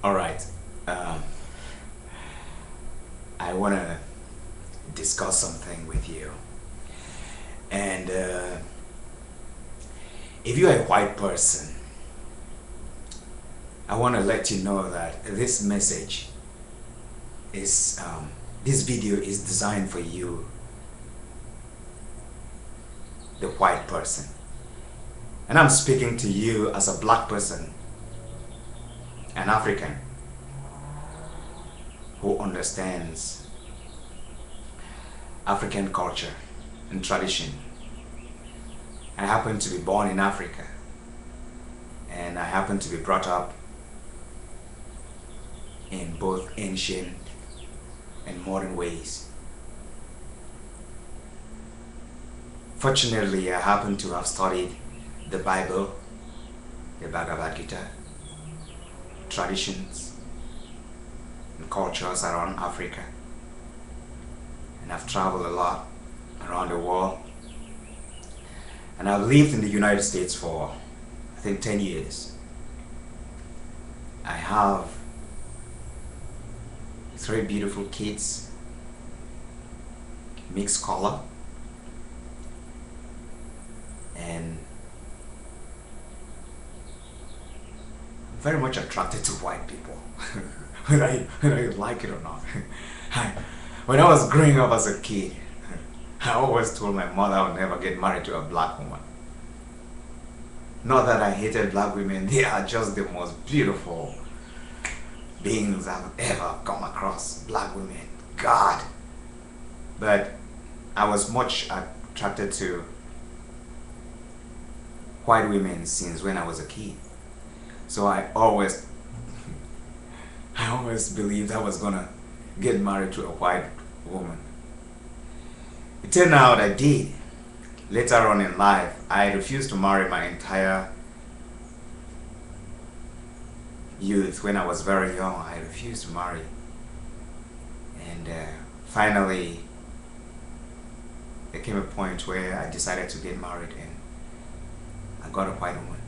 All right. Um, I want to discuss something with you. And if you're a white person, I want to let you know that is, this video is designed for you, the white person. And I'm speaking to you as a black person, an African, who understands African culture and tradition. I happen to be born in Africa, and I happen to be brought up in both ancient and modern ways. Fortunately, I happen to have studied the Bible, the Bhagavad Gita, traditions and cultures around Africa, and I've traveled a lot around the world, and I've lived in the United States for I think 10 years. I have 3 beautiful kids, mixed color, and I'm very much attracted to white people, whether you like it or not. When I was growing up as a kid, I always told my mother I would never get married to a black woman. Not that I hated black women, they are just the most beautiful beings I've ever come across. Black women, God. But I was much attracted to white women since when I was a kid. So I always believed I was gonna get married to a white woman. It turned out I did. Later on in life, I refused to marry my entire youth. When I was very young, I refused to marry. And finally, there came a point where I decided to get married, and I got a white woman.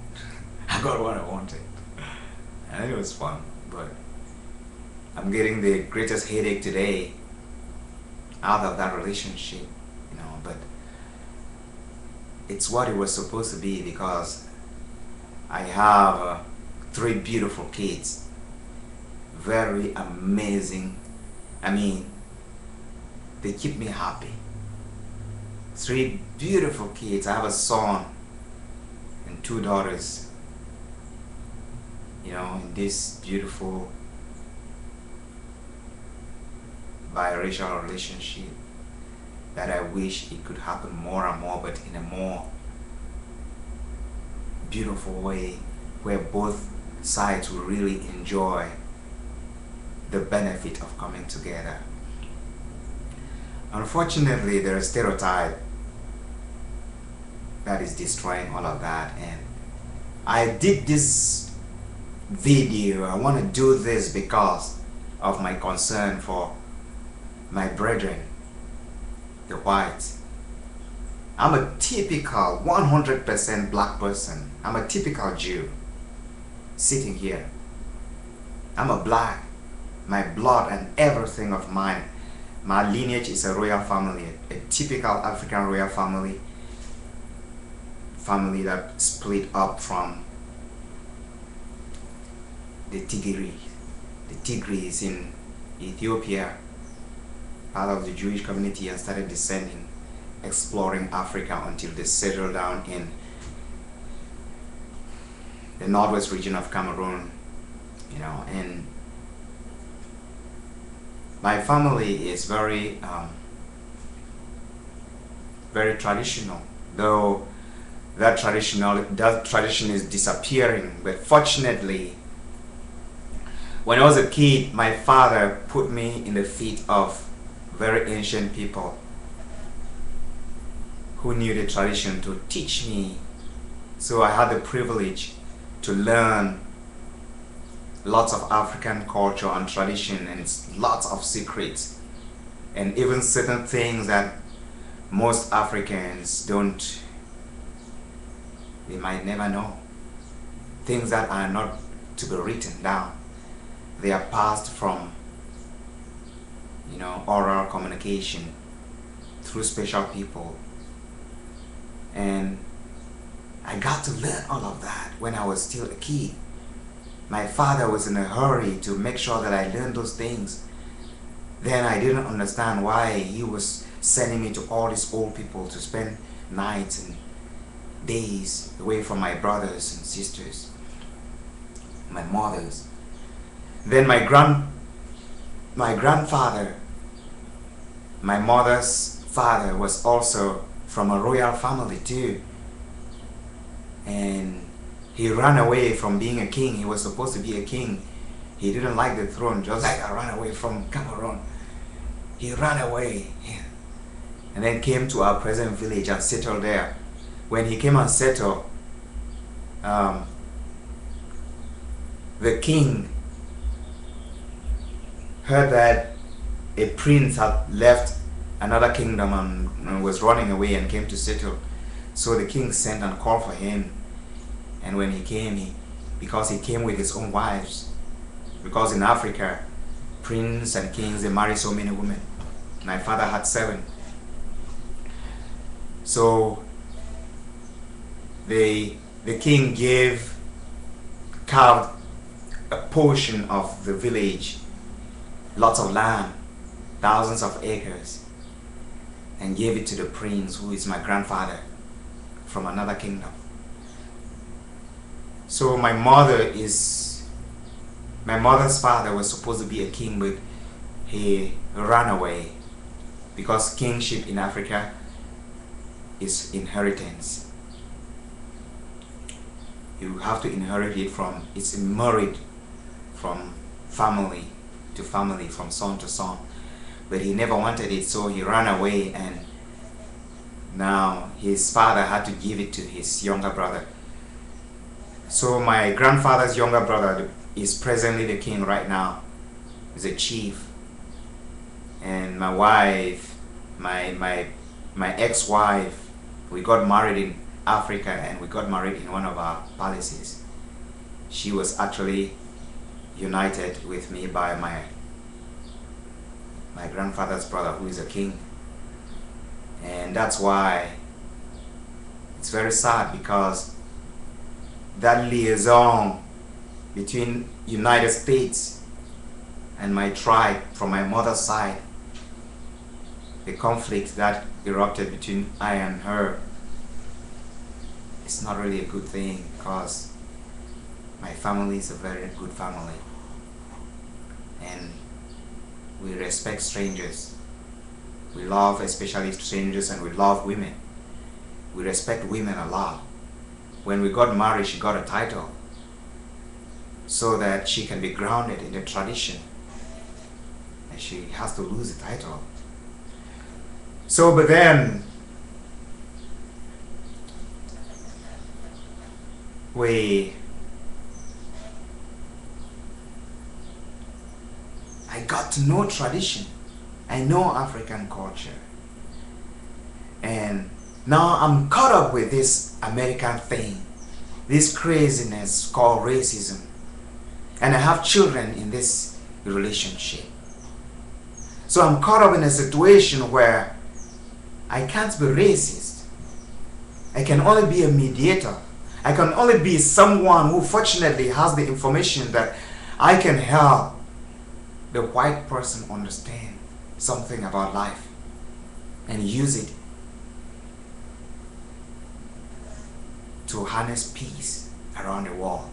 I got what I wanted. And it was fun, but I'm getting the greatest headache today out of that relationship, but it's what it was supposed to be, because I have 3 beautiful kids, very amazing. I mean, they keep me happy. 3 beautiful kids. I have a son and 2 daughters, in this beautiful biracial relationship that I wish it could happen more and more, but in a more beautiful way, where both sides will really enjoy the benefit of coming together. Unfortunately, there is a stereotype that is destroying all of that, and I did this video. I want to do this because of my concern for my brethren, the whites. I'm a typical 100% black person. I'm a typical Jew sitting here. I'm a black. My blood and everything of mine, my lineage is a royal family, a typical African royal family that split up from the Tigris in Ethiopia, part of the Jewish community, and started descending, exploring Africa until they settled down in the northwest region of Cameroon, and my family is very traditional, though that tradition is disappearing. But fortunately, when I was a kid, my father put me in the feet of very ancient people who knew the tradition to teach me. So I had the privilege to learn lots of African culture and tradition, and lots of secrets, and even certain things that most Africans they might never know. Things that are not to be written down. they are passed from, oral communication through special people. And I got to learn all of that when I was still a kid. My father was in a hurry to make sure that I learned those things. Then I didn't understand why he was sending me to all these old people to spend nights and days away from my brothers and sisters, my mothers. Then my grandfather, my mother's father, was also from a royal family too. And he ran away from being a king. He was supposed to be a king. He didn't like the throne, just like I ran away from Cameroon. He ran away and then came to our present village and settled there. When he came and settled, the king heard that a prince had left another kingdom and was running away and came to settle. So the king sent and called for him. And when he came, because he came with his own wives, because in Africa, princes and kings, they marry so many women. My father had 7. So the king carved a portion of the village, lots of land, thousands of acres, and gave it to the prince, who is my grandfather from another kingdom. So my mother's father was supposed to be a king, but he ran away, because kingship in Africa is inheritance. You have to inherit it it's married from family to family, from son to son. But he never wanted it, so he ran away, and now his father had to give it to his younger brother. So my grandfather's younger brother is presently the king right now. He's a chief. And my wife, my ex-wife, we got married in Africa, and we got married in one of our palaces. She was actually united with me by my grandfather's brother, who is a king. And that's why it's very sad, because that liaison between United States and my tribe from my mother's side, the conflict that erupted between I and her, it's not really a good thing, because my family is a very good family, and we respect strangers. We love especially strangers, and we love women. We respect women a lot. When we got married, she got a title so that she can be grounded in the tradition, and she has to lose the title. So, but then I got to know tradition. I know African culture. And now I'm caught up with this American thing, this craziness called racism. And I have children in this relationship. So I'm caught up in a situation where I can't be racist. I can only be a mediator. I can only be someone who fortunately has the information that I can help the white person understand something about life and use it to harness peace around the world,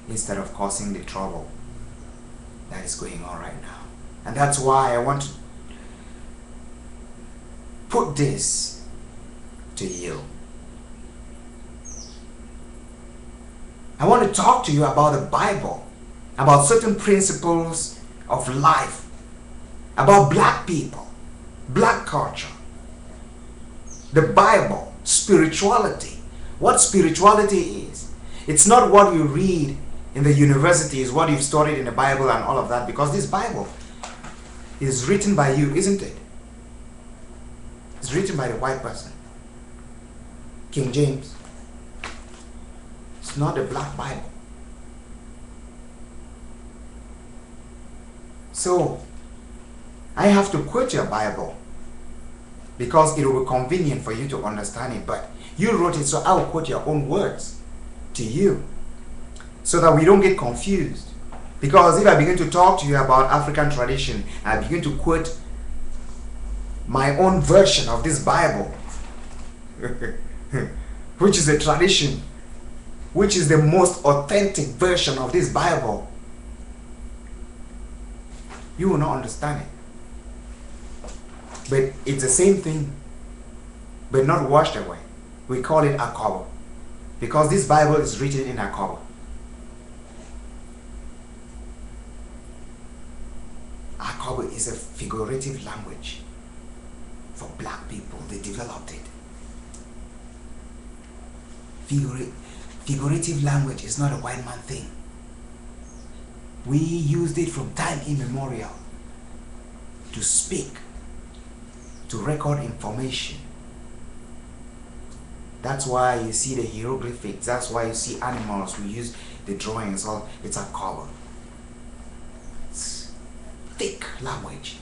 instead of causing the trouble that is going on right now. And that's why I want to put this to you. I want to talk to you about the Bible, about certain principles of life, about black people, black culture, the Bible, spirituality. What spirituality is. It's not what you read in the universities, what you've studied in the Bible and all of that, because this Bible is written by you, isn't it? It's written by the white person, King James. It's not the black Bible. So I have to quote your Bible because it will be convenient for you to understand it, but you wrote it, so I will quote your own words to you so that we don't get confused. Because if I begin to talk to you about African tradition, I begin to quote my own version of this Bible, which is a tradition, which is the most authentic version of this Bible, you will not understand it. But it's the same thing, but not washed away. We call it Akobo, because this Bible is written in Akobo. Akobo is a figurative language for black people. They developed it. Figurative language is not a white man thing. We used it from time immemorial to speak, to record information. That's why you see the hieroglyphics. That's why you see animals. We use the drawings. All it's Akobo. It's thick language.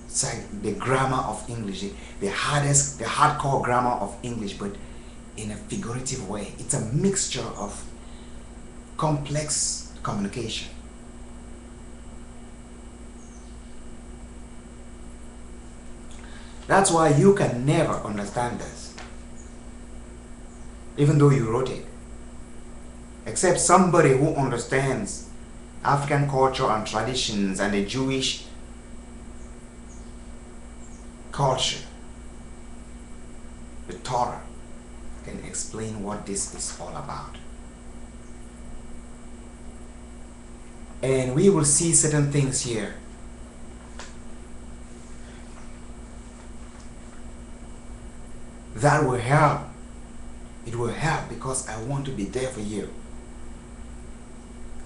It's like the grammar of English, the hardcore grammar of English, but in a figurative way. It's a mixture of complex communication. That's why you can never understand this, even though you wrote it, except somebody who understands African culture and traditions and the Jewish culture, the Torah, can explain what this is all about. And we will see certain things here that will help. It will help because I want to be there for you.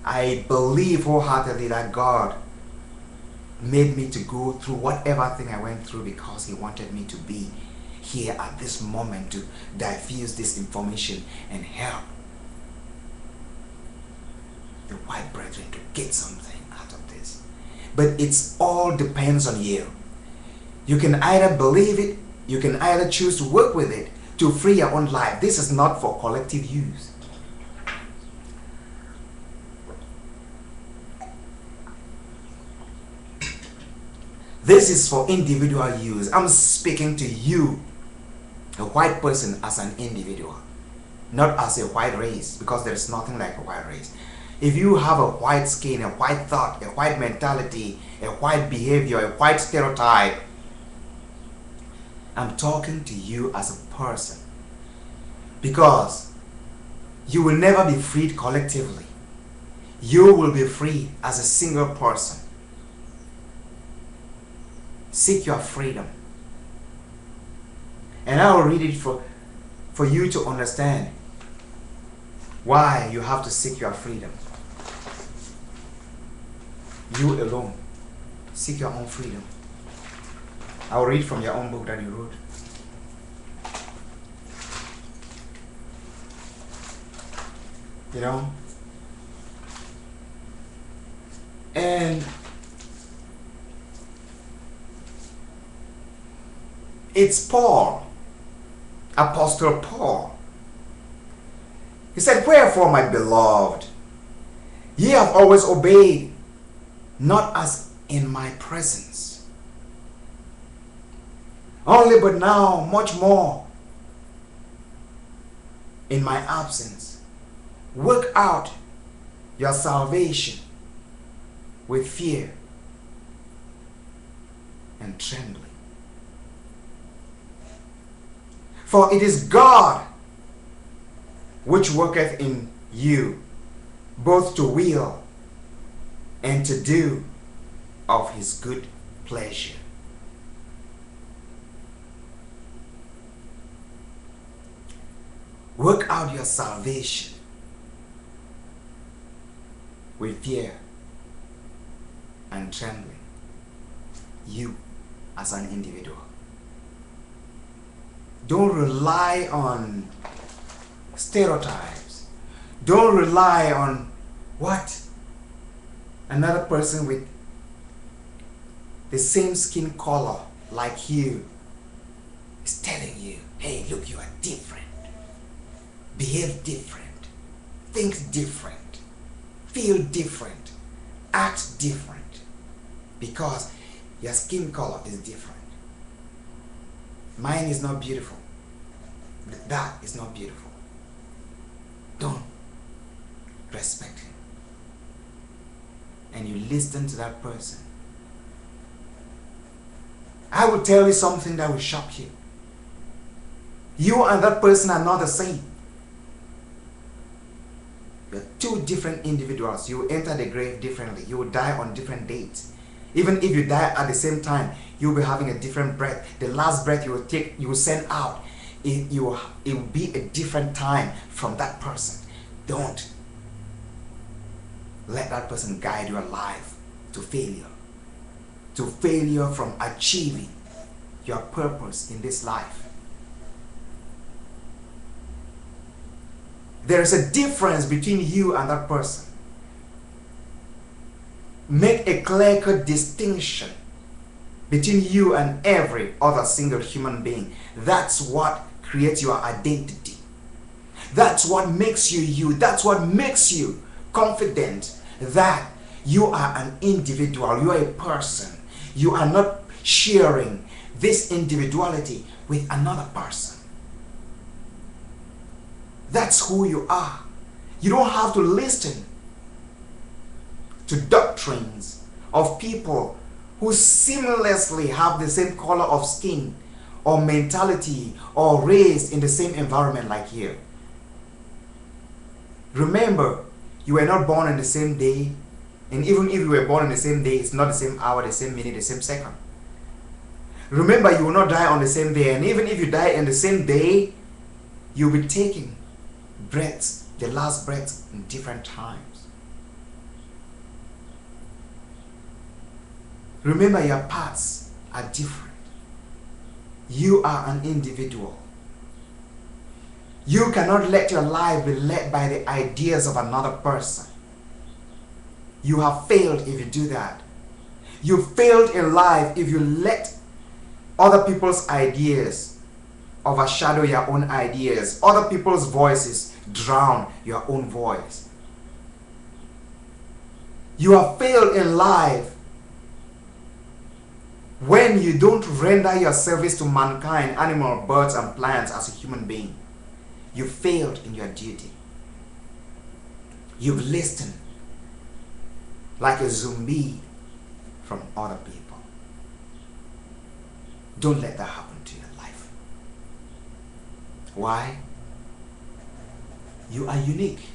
I believe wholeheartedly that God made me to go through whatever thing I went through because He wanted me to be here at this moment to diffuse this information and help the white brethren to get something out of this. But it's all depends on you. You can either believe it, you can either choose to work with it to free your own life. This is not for collective use. This is for individual use. I'm speaking to you, a white person, as an individual, not as a white race, because there is nothing like a white race. If you have a white skin, a white thought, a white mentality, a white behavior, a white stereotype, I'm talking to you as a person, because you will never be freed collectively. You will be freed as a single person. Seek your freedom. And I will read it for you to understand why you have to seek your freedom. You alone. Seek your own freedom. I will read from your own book that you wrote. You know? And it's Paul, Apostle Paul. He said, "Wherefore, my beloved, ye have always obeyed, not as in my presence, only but now much more in my absence. Work out your salvation with fear and trembling. For it is God which worketh in you both to will and to do of his good pleasure." Work out your salvation with fear and trembling. You as an individual. Don't rely on stereotypes. Don't rely on what Another person with the same skin color like you is telling you, hey, look, you are different. Behave different. Think different. Feel different. Act different. Because your skin color is different. Mine is not beautiful. That is not beautiful. Don't respect him. And you listen to that person. I will tell you something that will shock you. You and that person are not the same. You're two different individuals. You will enter the grave differently. You will die on different dates. Even if you die at the same time, you'll be having a different breath. The last breath you will take, you will send out, it will be a different time from that person. Don't let that person guide your life to failure. To failure from achieving your purpose in this life. There is a difference between you and that person. Make a clear-cut distinction between you and every other single human being. That's what creates your identity. That's what makes you you. That's what makes you confident that you are an individual. You are a person. You are not sharing this individuality with another person. That's who you are. You don't have to listen to doctrines of people who seamlessly have the same color of skin or mentality or raised in the same environment like you. Remember, you were not born on the same day, and even if you were born on the same day, it's not the same hour, the same minute, the same second. Remember, you will not die on the same day, and even if you die in the same day, you'll be taking breaths, the last breaths, in different times. Remember, your paths are different. You are an individual. You cannot let your life be led by the ideas of another person. You have failed if you do that. You failed in life if you let other people's ideas overshadow your own ideas. Other people's voices drown your own voice. You have failed in life when you don't render your service to mankind, animal, birds, and plants as a human being. You failed in your duty. You've listened like a zombie from other people. Don't let that happen to your life. Why? You are unique.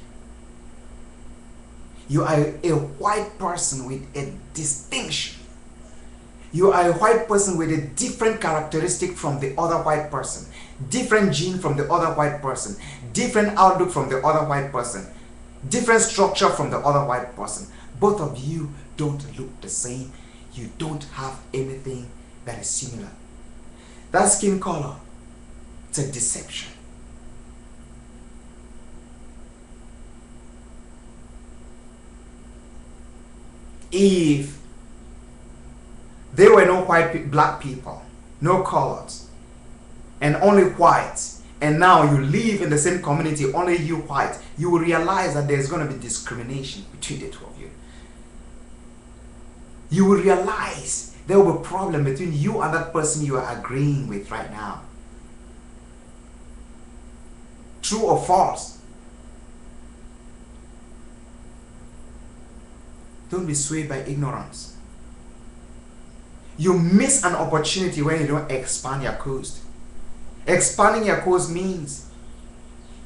You are a white person with a distinction. You are a white person with a different characteristic from the other white person. Different gene from the other white person. Different outlook from the other white person. Different structure from the other white person. Both of you don't look the same. You don't have anything that is similar. That skin color, it's a deception. If there were no black people, no colors, and only whites, and now you live in the same community, only you white, you will realize that there's going to be discrimination between the two of you. You will realize there will be a problem between you and that person you are agreeing with right now. True or false? Don't be swayed by ignorance. You miss an opportunity when you don't expand your coast. Expanding your coast means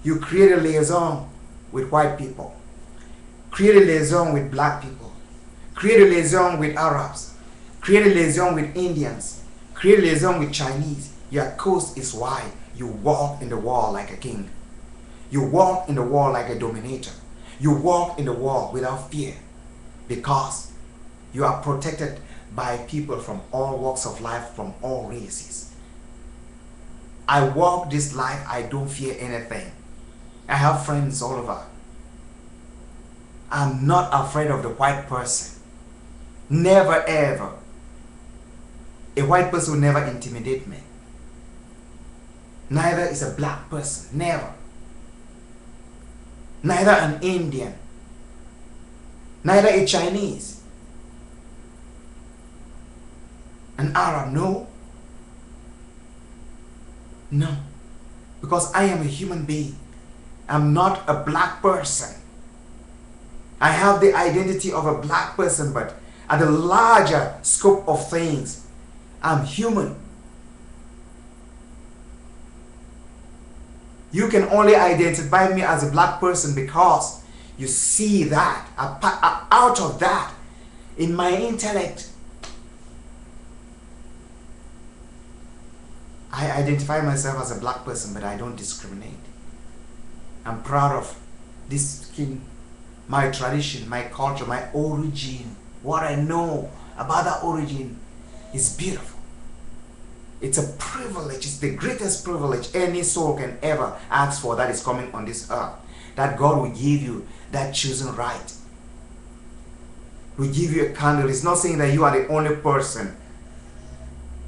you create a liaison with white people, create a liaison with black people, create a liaison with Arabs, create a liaison with Indians, create a liaison with Chinese. Your coast is wide. You walk in the wall like a king. You walk in the wall like a dominator. You walk in the wall without fear because you are protected by people from all walks of life, from all races. I walk this life, I don't fear anything. I have friends all over. I'm not afraid of the white person. Never ever. A white person will never intimidate me. Neither is a black person. Never. Neither an Indian. Neither a Chinese. An Arab. No. No. Because I am a human being. I'm not a black person. I have the identity of a black person, but at the larger scope of things, I'm human. You can only identify me as a black person because you see that, out of that, in my intellect, I identify myself as a black person, but I don't discriminate. I'm proud of this skin, my tradition, my culture, my origin. What I know about that origin is beautiful. It's a privilege. It's the greatest privilege any soul can ever ask for that is coming on this earth. That God will give you that chosen right. Will give you a candle. It's not saying that you are the only person.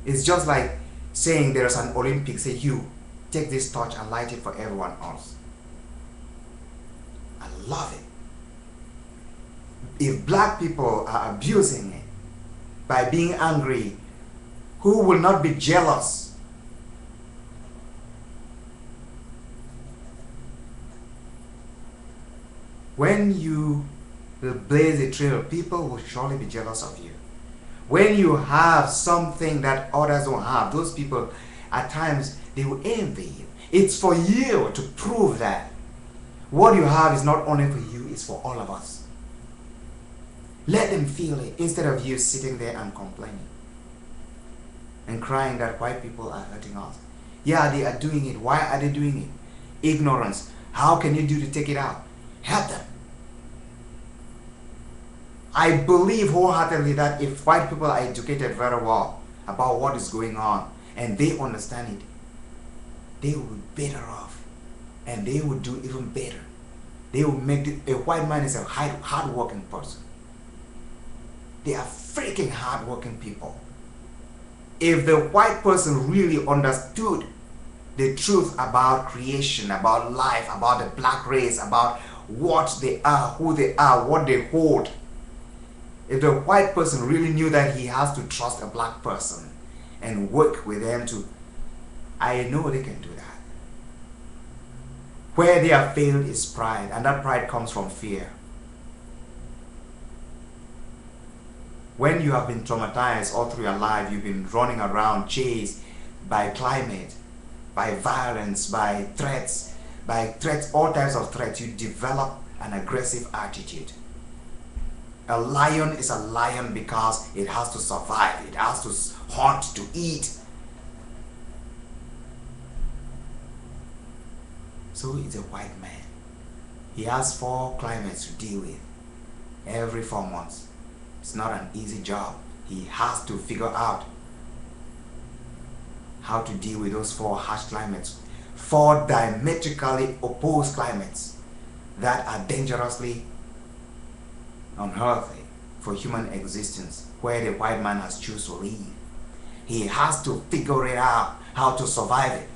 It's just like saying there's an Olympics. Say, you take this torch and light it for everyone else. I love it. If black people are abusing it by being angry, who will not be jealous? When you will blaze a trail, people will surely be jealous of you. When you have something that others don't have, those people, at times, they will envy you. It's for you to prove that what you have is not only for you, it's for all of us. Let them feel it instead of you sitting there and complaining and crying that white people are hurting us. Yeah, they are doing it. Why are they doing it? Ignorance. How can you do to take it out? Help them. I believe wholeheartedly that if white people are educated very well about what is going on and they understand it, they will be better off and they will do even better. They will make it. A white man is a hard-working person. They are freaking hard-working people. If the white person really understood the truth about creation, about life, about the black race, about what they are, who they are, what they hold, if the white person really knew that he has to trust a black person and work with them to, I know they can do that. Where they have failed is pride, and that pride comes from fear. When you have been traumatized all through your life, you've been running around chased by climate, by violence, by threats, all types of threats, you develop an aggressive attitude. A lion is a lion because it has to survive. It has to hunt, to eat. So it's a white man. He has 4 climates to deal with every 4 months. It's not an easy job. He has to figure out how to deal with those 4 harsh climates. 4 diametrically opposed climates that are dangerously unhealthy for human existence, where the white man has chosen to live. He has to figure it out, how to survive it.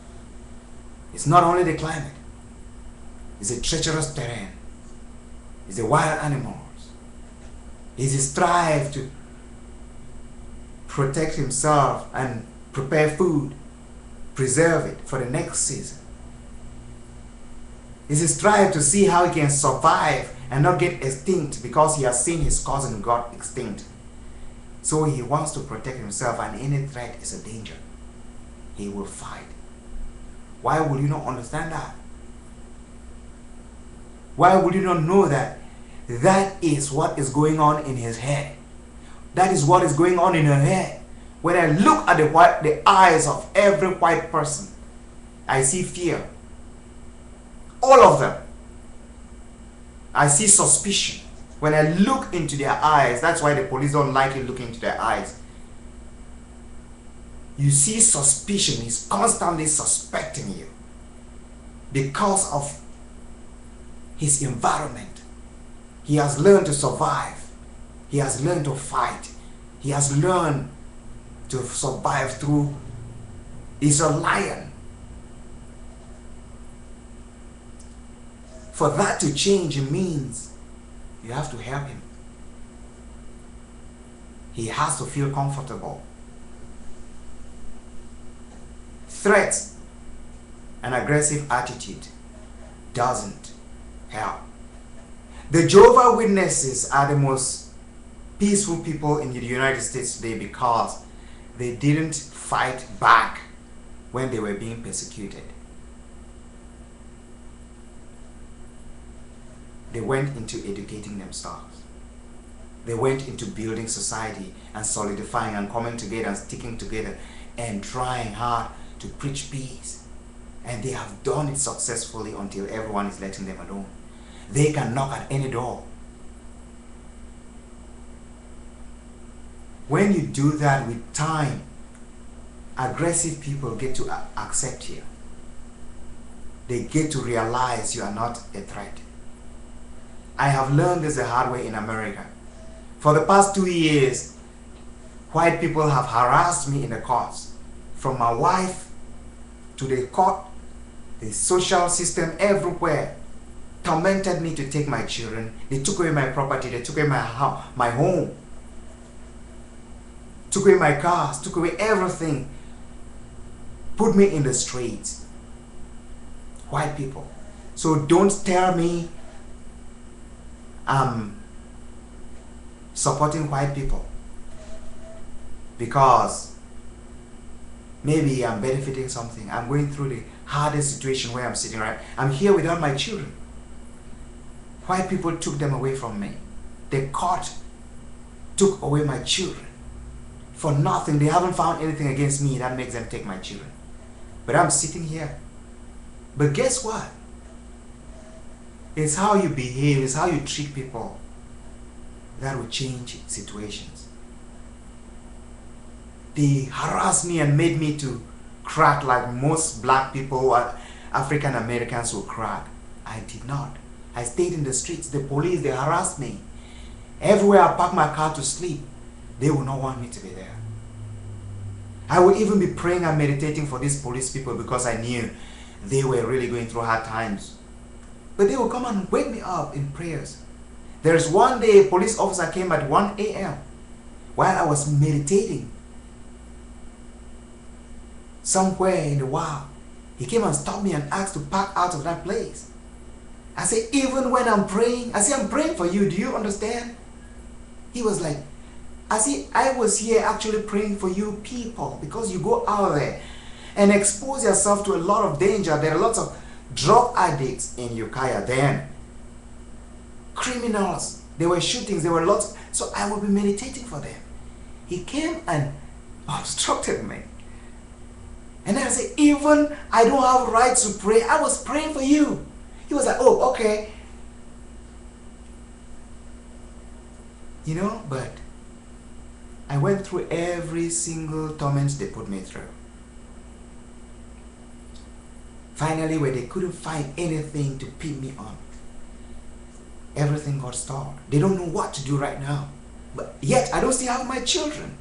It's not only the climate. It's a treacherous terrain. It's the wild animals. It's a strive to protect himself and prepare food, preserve it for the next season. It's a strive to see how he can survive and not get extinct because he has seen his cousin got extinct. So he wants to protect himself, and any threat is a danger. He will fight. Why would you not understand that? Why would you not know that that is what is going on in his head? That is what is going on in her head. When I look at the eyes of every white person, I see fear. All of them. I see suspicion. When I look into their eyes, that's why the police don't like you looking into their eyes. You see suspicion. He's constantly suspecting you because of his environment. He has learned to survive. He has learned to fight. He has learned to survive through. He's a lion. For that to change, it means you have to help him. He has to feel comfortable. Threats and aggressive attitude doesn't help. The Jehovah's Witnesses are the most peaceful people in the United States today because they didn't fight back when they were being persecuted. They went into educating themselves. They went into building society and solidifying and coming together and sticking together and trying hard to preach peace. And they have done it successfully until everyone is letting them alone. They can knock at any door. When you do that with time, aggressive people get to accept you. They get to realize you are not a threat. I have learned this the hard way in America. For the past 2 years, white people have harassed me in the courts. From my wife to the court, the social system, everywhere, tormented me to take my children. They took away my property, they took away my house, my home, took away my cars, took away everything, put me in the streets. White people. So don't tell me I'm supporting white people because maybe I'm benefiting something. I'm going through the hardest situation where I'm sitting right. I'm here without my children. White people took them away from me. The court took away my children for nothing. They haven't found anything against me that makes them take my children. But I'm sitting here. But guess what? It's how you behave, it's how you treat people that will change situations. They harassed me and made me to crack like most black people or African Americans will crack. I did not. I stayed in the streets. The police, they harassed me. Everywhere I park my car to sleep, they will not want me to be there. I would even be praying and meditating for these police people because I knew they were really going through hard times. But they will come and wake me up in prayers. There's one day a police officer came at 1 a.m. while I was meditating somewhere in the wild. He came and stopped me and asked to park out of that place. I said, even when I'm praying, I said, I'm praying for you. Do you understand? He was like, I said, I was here actually praying for you people because you go out there and expose yourself to a lot of danger. There are lots of drug addicts in Ukiah then. Criminals. There were shootings. There were lots. So I will be meditating for them. He came and obstructed me. And then I said, even I don't have rights to pray. I was praying for you. He was like, oh, okay. You know, but I went through every single torment they put me through. Finally, when they couldn't find anything to pin me on, everything got stalled. They don't know what to do right now. But yet, I don't still have my children.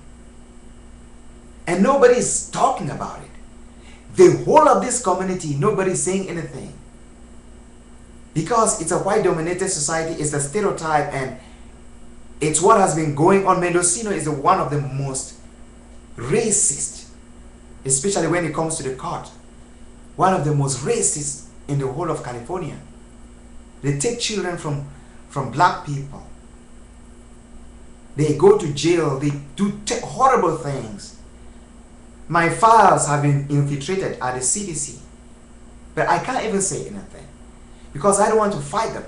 And nobody's talking about it. The whole of this community, nobody's saying anything. Because it's a white-dominated society, it's a stereotype, and it's what has been going on. Mendocino is one of the most racist, especially when it comes to the court. One of the most racist in the whole of California. They take children from black people. They go to jail. They do horrible things. My files have been infiltrated at the CDC. But I can't even say anything. Because I don't want to fight them.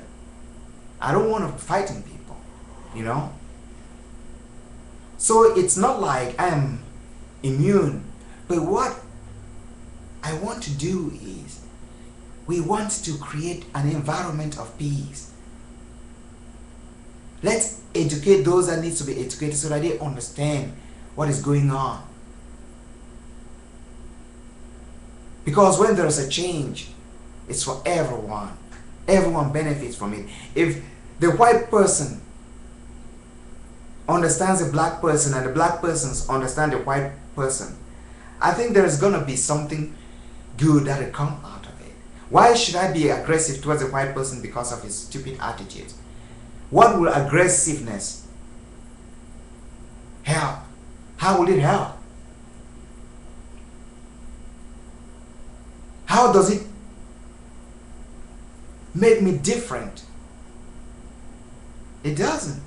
I don't want to fight people. You know? So it's not like I'm immune. But what I want to do is, we want to create an environment of peace. Let's educate those that need to be educated so that they understand what is going on. Because when there's a change, it's for everyone. Everyone benefits from it. If the white person understands a black person and the black persons understand the white person, I think there's gonna be something good that will come out of it. Why should I be aggressive towards a white person because of his stupid attitude? What will aggressiveness help? How will it help? How does it make me different? It doesn't.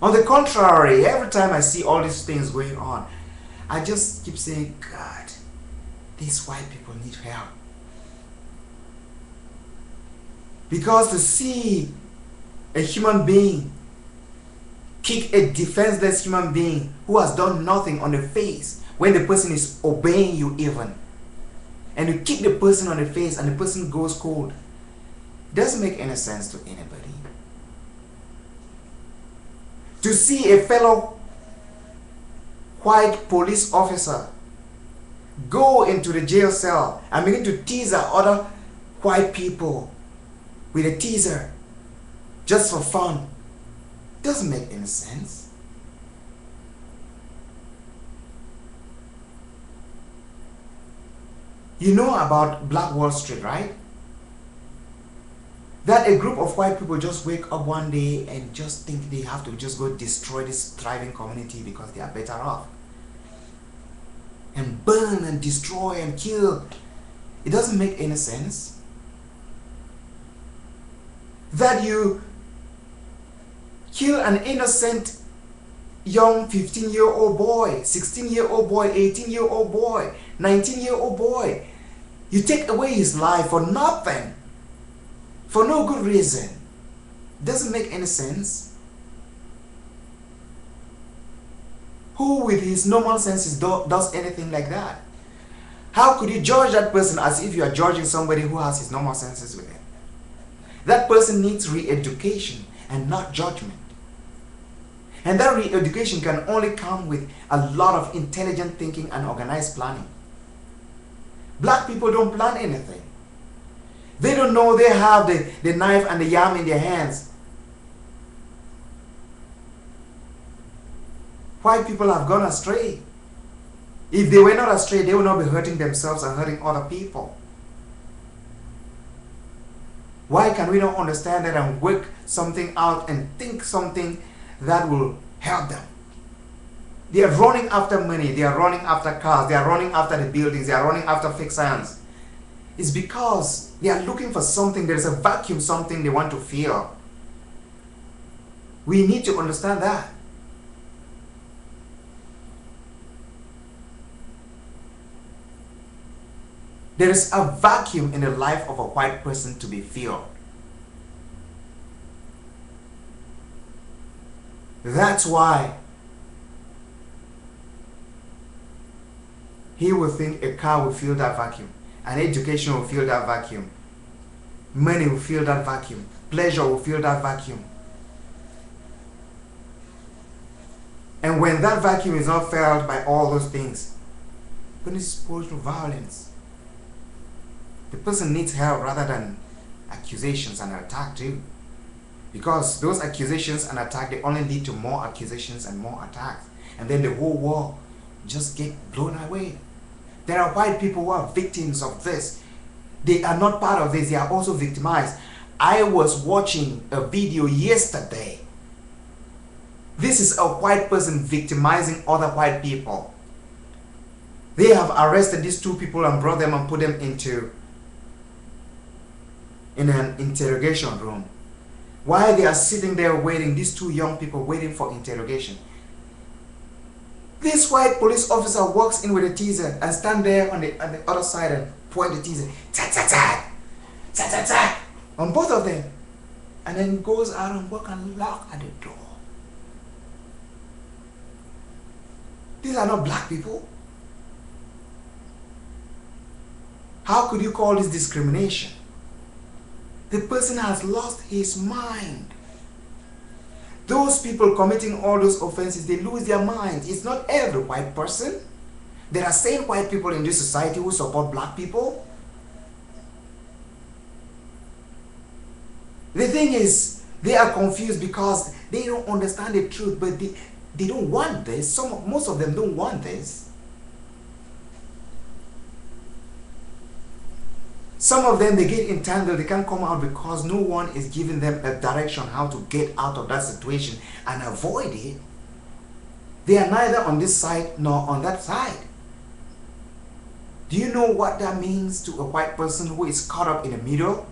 On the contrary, every time I see all these things going on, I just keep saying, God, these white people need help. Because to see a human being kick a defenseless human being who has done nothing on the face when the person is obeying you even, and you kick the person on the face and the person goes cold, it doesn't make any sense to anybody. To see a fellow white police officer go into the jail cell and begin to tease other white people with a teaser just for fun doesn't make any sense. You know about Black Wall Street, right? That a group of white people just wake up one day and just think they have to just go destroy this thriving community because they are better off. And burn and destroy and kill. It doesn't make any sense. That you kill an innocent young 15-year-old boy, 16-year-old boy, 18-year-old boy, 19-year-old boy. You take away his life for nothing. For no good reason. Doesn't make any sense. Who with his normal senses does anything like that? How could you judge that person as if you are judging somebody who has his normal senses with him? That person needs re-education and not judgment. And that re-education can only come with a lot of intelligent thinking and organized planning. Black people don't plan anything. They don't know they have the knife and the yam in their hands. White people have gone astray. If they were not astray, they would not be hurting themselves and hurting other people. Why can we not understand that and work something out and think something that will help them? They are running after money, they are running after cars, they are running after the buildings, they are running after fake science. It's because they are looking for something, there is a vacuum, something they want to fill. We need to understand that. There is a vacuum in the life of a white person to be filled. That's why he will think a car will fill that vacuum. An education will fill that vacuum. Money will fill that vacuum. Pleasure will fill that vacuum. And when that vacuum is not filled by all those things, when it's exposed to violence, the person needs help rather than accusations and attack too. Because those accusations and attack, they only lead to more accusations and more attacks. And then the whole war just get blown away. There are white people who are victims of this. They are not part of this, they are also victimized. I was watching a video yesterday. This is a white person victimizing other white people. They have arrested these two people and brought them and put them in an interrogation room. While they are sitting there waiting, these two young people waiting for interrogation, this white police officer walks in with a taser and stand there on the other side and point the taser, ta ta ta, ta ta ta, on both of them, and then goes out and walk and lock at the door. These are not black people. How could you call this discrimination? The person has lost his mind. Those people committing all those offenses, they lose their minds. It's not every white person. There are sane white people in this society who support black people. The thing is, they are confused because they don't understand the truth, but they don't want this. Most of them don't want this. Some of them, they get entangled, they can't come out because no one is giving them a direction how to get out of that situation and avoid it. They are neither on this side nor on that side. Do you know what that means to a white person who is caught up in the middle?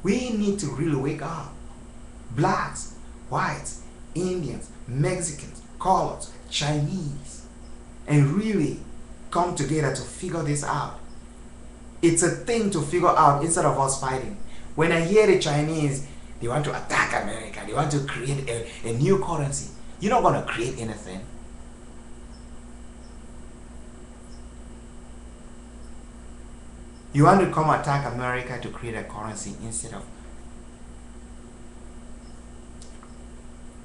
We need to really wake up. Blacks, whites, Indians, Mexicans, colors, Chinese, and really come together to figure this out. It's a thing to figure out instead of us fighting. When I hear the Chinese, they want to attack America, they want to create a new currency. You're not going to create anything. You want to come attack America to create a currency instead of...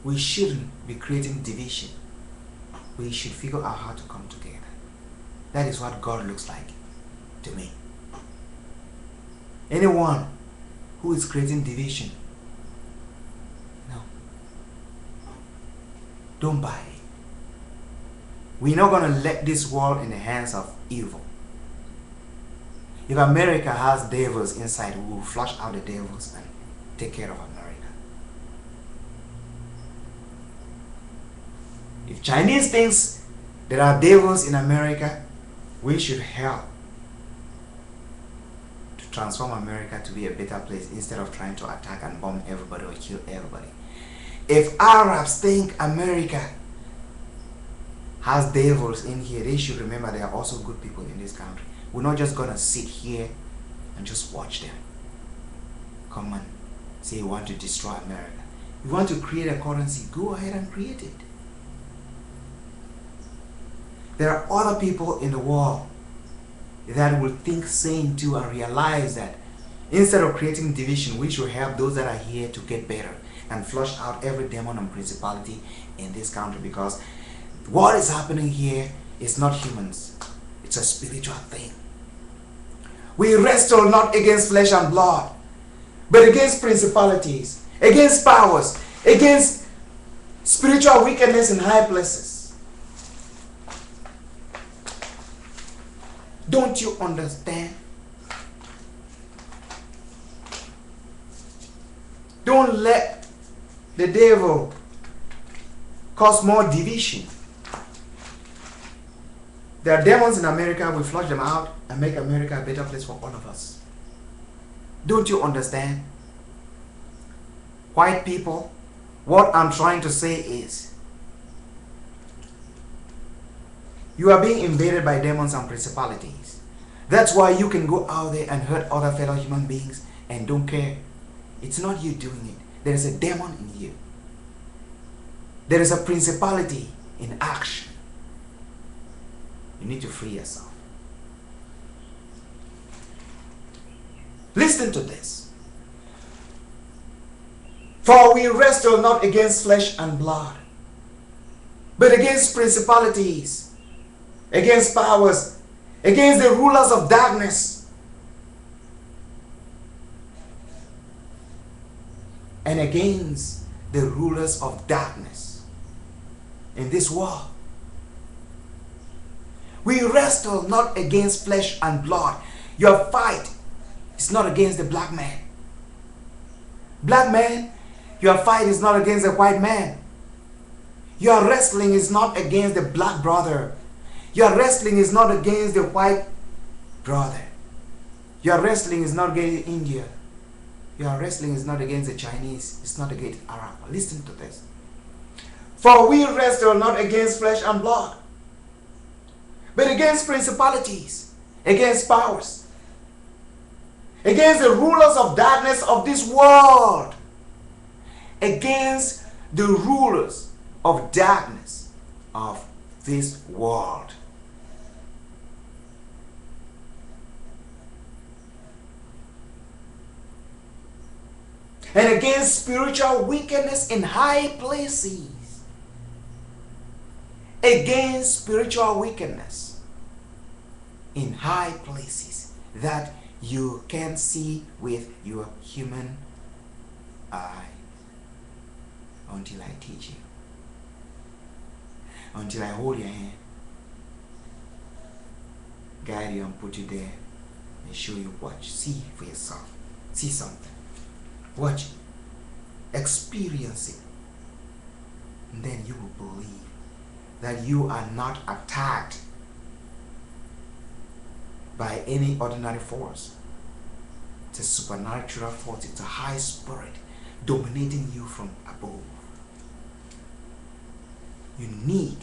We shouldn't be creating division. We should figure out how to come together. That is what God looks like to me. Anyone who is creating division, no. Don't buy it. We're not going to let this world in the hands of evil. If America has devils inside, we will flush out the devils and take care of America. If Chinese thinks there are devils in America, we should help to transform America to be a better place instead of trying to attack and bomb everybody or kill everybody. If Arabs think America has devils in here, they should remember there are also good people in this country. We're not just gonna sit here and just watch them come and say you want to destroy America. You want to create a currency, go ahead and create it. There are other people in the world that will think sane too and realize that instead of creating division, we should help those that are here to get better and flush out every demon and principality in this country, because what is happening here is not humans. It's a spiritual thing. We wrestle not against flesh and blood, but against principalities, against powers, against spiritual wickedness in high places. Don't you understand? Don't let the devil cause more division. There are demons in America, we flush them out and make America a better place for all of us. Don't you understand? White people, what I'm trying to say is, you are being invaded by demons and principalities. That's why you can go out there and hurt other fellow human beings and don't care. It's not you doing it. There is a demon in you. There is a principality in action. You need to free yourself. Listen to this. For we wrestle not against flesh and blood, but against principalities, against powers, against the rulers of darkness, and against the rulers of darkness in this world. We wrestle not against flesh and blood. Your fight is not against the black man. Black man, your fight is not against the white man. Your wrestling is not against the black brother. Your wrestling is not against the white brother. Your wrestling is not against India. Your wrestling is not against the Chinese. It's not against Arab. Listen to this. For we wrestle not against flesh and blood, but against principalities, against powers, against the rulers of darkness of this world, against the rulers of darkness of this world. And against spiritual wickedness in high places. Against spiritual wickedness in high places. That you can see with your human eye until I teach you, until I hold your hand, guide you and put you there and show you. Watch, see for yourself, see something, watch it, experience it, and then you will believe that you are not attacked by any ordinary force. It's a supernatural force, it's a high spirit dominating you from above. You need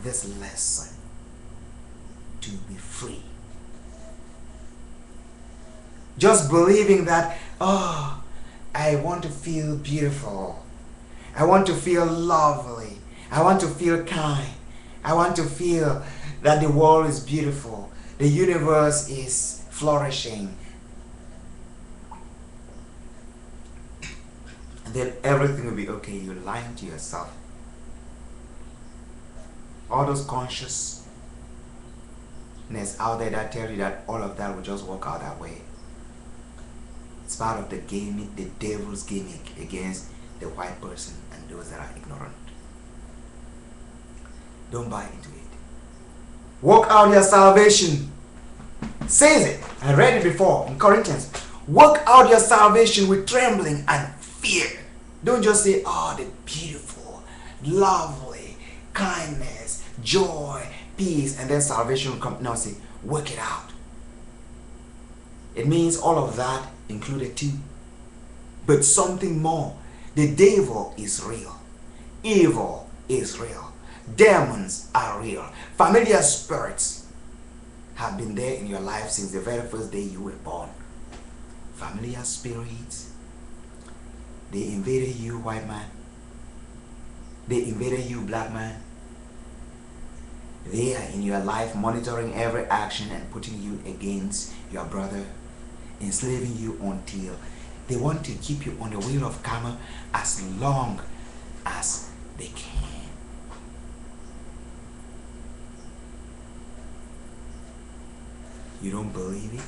this lesson to be free. Just believing that, oh, I want to feel beautiful, I want to feel lovely, I want to feel kind, I want to feel that the world is beautiful, the universe is flourishing, and then everything will be okay. You're lying to yourself. All those consciousness out there that tell you that all of that will just work out that way. It's part of the game, the devil's gimmick against the white person and those that are ignorant. Don't buy into it. Work out your salvation. Says it. I read it before in Corinthians. Work out your salvation with trembling and fear. Don't just say, oh, the beautiful, lovely, kindness, joy, peace, and then salvation will come. No, say, work it out. It means all of that included too. But something more. The devil is real. Evil is real. Demons are real. Familiar spirits have been there in your life since the very first day you were born. Familiar spirits. They invaded you, white man. They invaded you, black man. They are in your life monitoring every action and putting you against your brother, enslaving you until they want to keep you on the wheel of karma as long as they can. You don't believe it?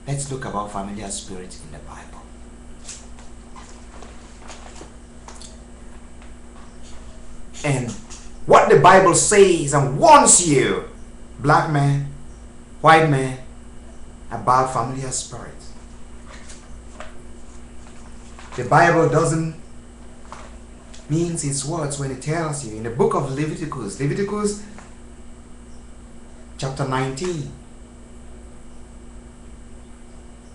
Let's look about familiar spirits in the Bible. And what the Bible says and warns you, black man, white man, about familiar spirits. The Bible doesn't mince its words when it tells you in the book of Leviticus chapter 19,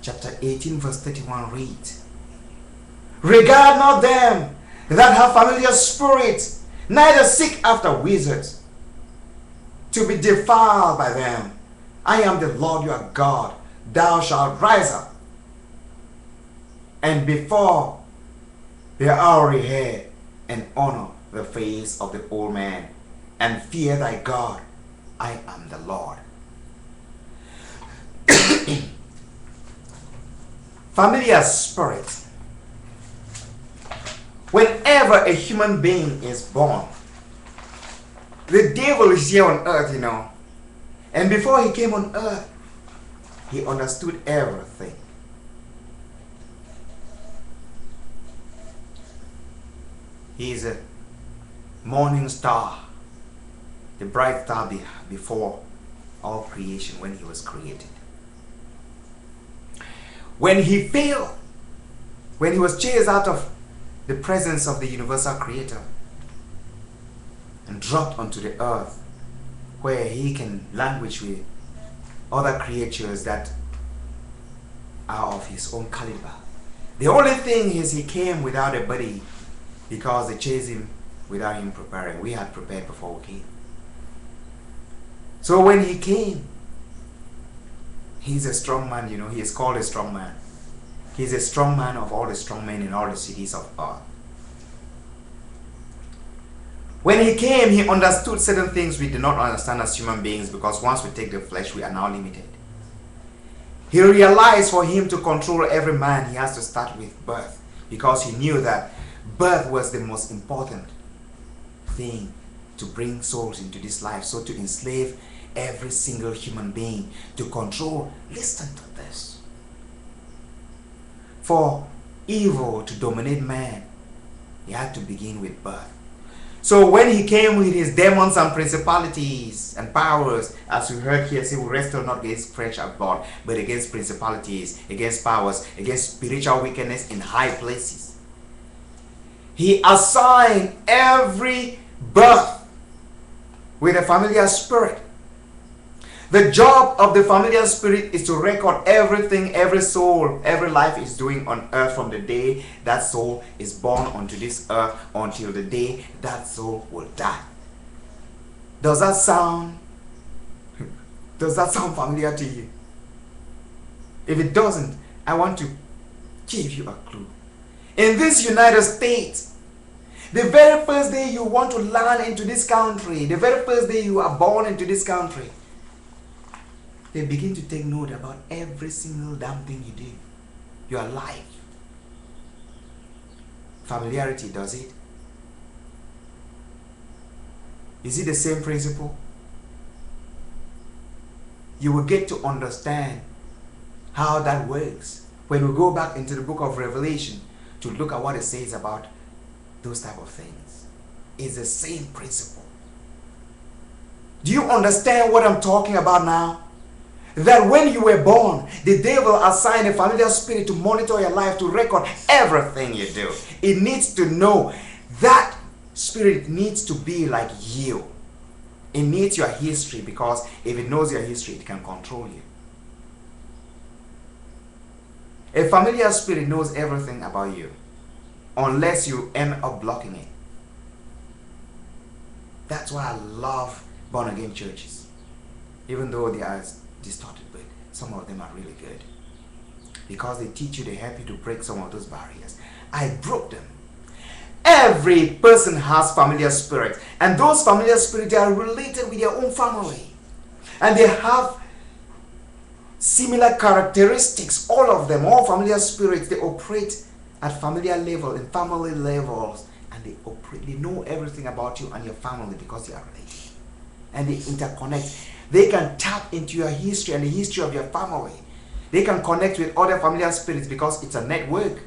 chapter 18 verse 31 reads, regard not them that have familiar spirits, neither seek after wizards to be defiled by them. I am the Lord your God. Thou shalt rise up and before the hoary head and honor the face of the old man and fear thy God. I am the Lord. Familiar spirits. Whenever a human being is born, the devil is here on earth, you know. And before he came on earth, he understood everything. He is a morning star, the bright star before all creation, when he was created. When he failed, when he was chased out of the presence of the universal creator and dropped onto the earth where he can languish with other creatures that are of his own caliber. The only thing is he came without a body because they chased him without him preparing. We had prepared before we came. So when he came, he's a strong man, you know. He is called a strong man. He's a strong man of all the strong men in all the cities of earth. When he came, he understood certain things we do not understand as human beings, because once we take the flesh, we are now limited. He realized for him to control every man, he has to start with birth, because he knew that birth was the most important thing to bring souls into this life. So to enslave every single human being to control. Listen to this. For evil to dominate man, he had to begin with birth. So when he came with his demons and principalities and powers, as we heard here, say we wrestle not against flesh and blood, but against principalities, against powers, against spiritual wickedness in high places. He assigned every birth with a familiar spirit. The job of the familiar spirit is to record everything every soul, every life is doing on earth from the day that soul is born onto this earth until the day that soul will die. Does that sound familiar to you? If it doesn't, I want to give you a clue. In this United States, the very first day you want to land into this country, the very first day you are born into this country, they begin to take note about every single damn thing you do. Your life. Familiarity does it. Is it the same principle? You will get to understand how that works when we go back into the book of Revelation to look at what it says about those type of things. It's the same principle. Do you understand what I'm talking about now? That when you were born, the devil assigned a familiar spirit to monitor your life, to record everything you do. It needs to know. That spirit needs to be like you. It needs your history, because if it knows your history, it can control you. A familiar spirit knows everything about you, unless you end up blocking it. That's why I love born-again churches. Even though they are distorted, but some of them are really good, because they teach you, they help you to break some of those barriers. I broke them. Every person has familiar spirits, and those familiar spirits, they are related with their own family, and they have similar characteristics. All of them, all familiar spirits, they operate at familiar level, in family levels, and they know everything about you and your family because they are related, and they interconnect. They can tap into your history and the history of your family. They can connect with other familiar spirits because it's a network.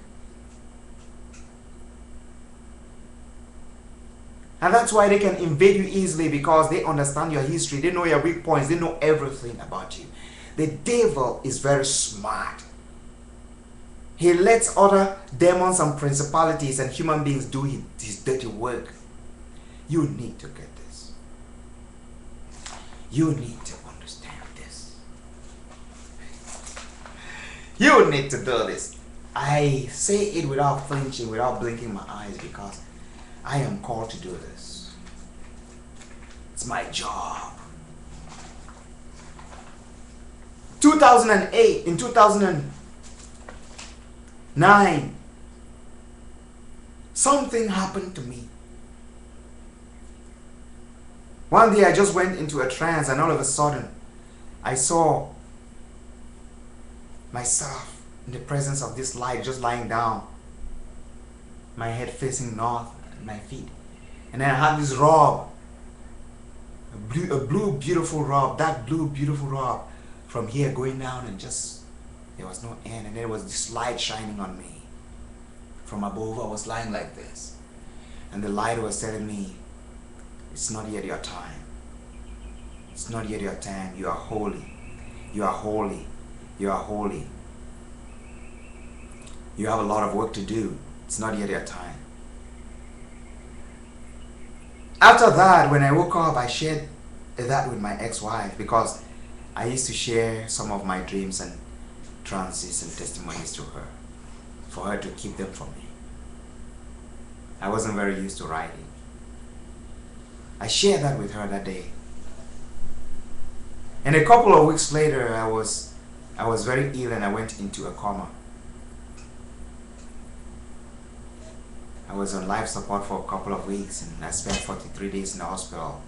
And that's why they can invade you easily, because they understand your history. They know your weak points. They know everything about you. The devil is very smart. He lets other demons and principalities and human beings do his dirty work. You need to get this. You need to understand this. You need to do this. I say it without flinching, without blinking my eyes, because I am called to do this. It's my job. 2008, in 2009, something happened to me. One day I just went into a trance, and all of a sudden I saw myself in the presence of this light, just lying down, my head facing north and my feet. And then I had this robe, a blue beautiful robe, that blue beautiful robe, from here going down, and just, there was no end. And there was this light shining on me. From above I was lying like this, and the light was telling me, it's not yet your time. It's not yet your time. You are holy. You are holy. You are holy. You have a lot of work to do. It's not yet your time. After that, when I woke up, I shared that with my ex-wife, because I used to share some of my dreams and trances and testimonies to her, for her to keep them from me. I wasn't very used to writing. I shared that with her that day. And a couple of weeks later, I was very ill, and I went into a coma. I was on life support for a couple of weeks, and I spent 43 days in the hospital.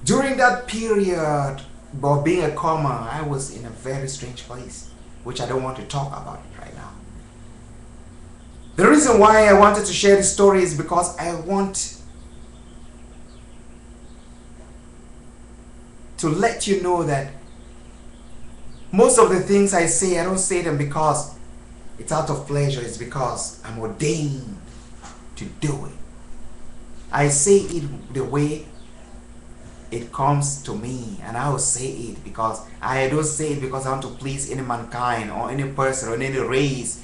During that period of being a coma, I was in a very strange place, which I don't want to talk about right now. The reason why I wanted to share this story is because I want to let you know that most of the things I say, I don't say them because it's out of pleasure. It's because I'm ordained to do it. I say it the way it comes to me, and I will say it because I don't say it because I want to please any mankind or any person or any race.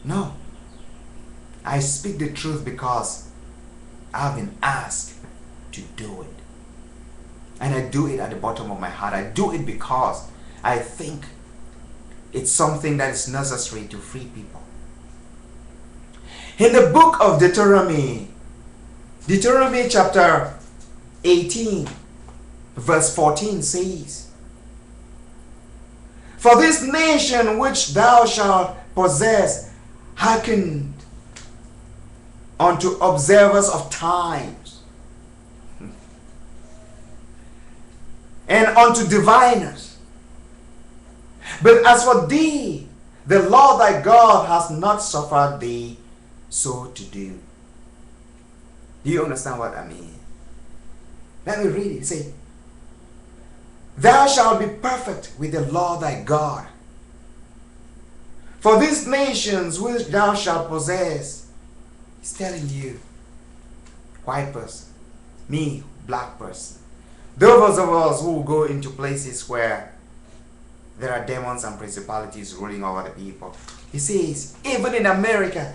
No. I speak the truth because I've been asked to do it. And I do it at the bottom of my heart. I do it because I think it's something that is necessary to free people. In the book of Deuteronomy chapter 18, verse 14 says, "For this nation which thou shalt possess hearkened unto observers of times, and unto diviners. But as for thee, the Lord thy God has not suffered thee so to do." Do you understand what I mean? Let me read it. Say, "Thou shalt be perfect with the Lord thy God. For these nations which thou shalt possess," he's telling you, white person, me, black person, those of us who go into places where there are demons and principalities ruling over the people. He says, even in America,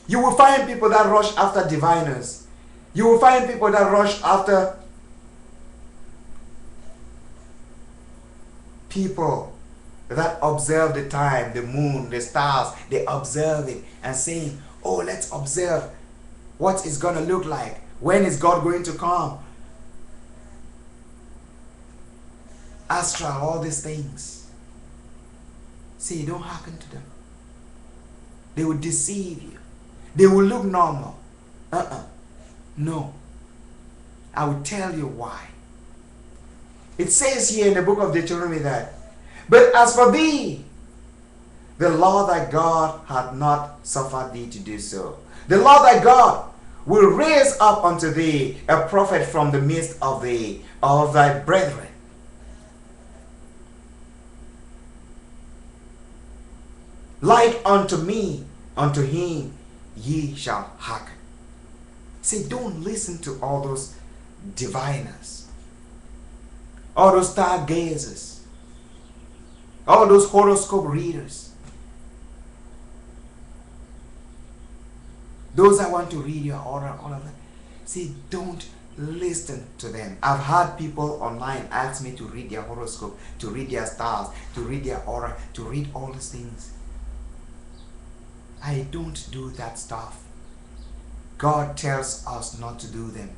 you will find people that rush after diviners. You will find people that rush after people that observe the time, the moon, the stars. They observe it and saying, "Oh, let's observe what it's going to look like. When is God going to come?" Astral, all these things. See, don't hearken to them. They will deceive you. They will look normal. No. I will tell you why. It says here in the book of Deuteronomy that, "But as for thee, the Lord thy God hath not suffered thee to do so. The Lord thy God will raise up unto thee a prophet from the midst of thy brethren. Like unto me, unto him ye shall hearken." See, don't listen to all those diviners, all those stargazers, all those horoscope readers, those that want to read your aura, all of that. See, don't listen to them. I've had people online ask me to read their horoscope, to read their stars, to read their aura, to read all these things. I don't do that stuff. God tells us not to do them.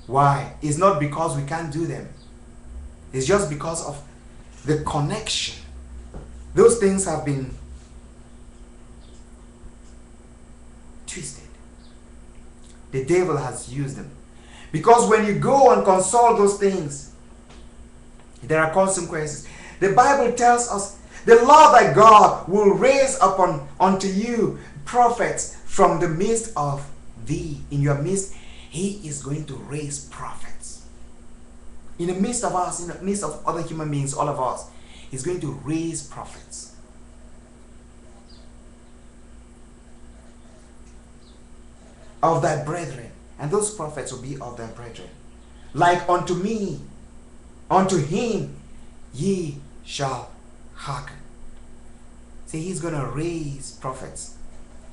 Why? It's not because we can't do them. It's just because of the connection. Those things have been twisted. The devil has used them. Because when you go and consult those things, there are consequences. The Bible tells us, "The Lord thy God will raise up unto you prophets from the midst of thee." In your midst, he is going to raise prophets. In the midst of us, in the midst of other human beings, all of us, he's going to raise prophets. Of thy brethren. And those prophets will be of thy brethren. Like unto me, unto him ye shall hearken. See, he's going to raise prophets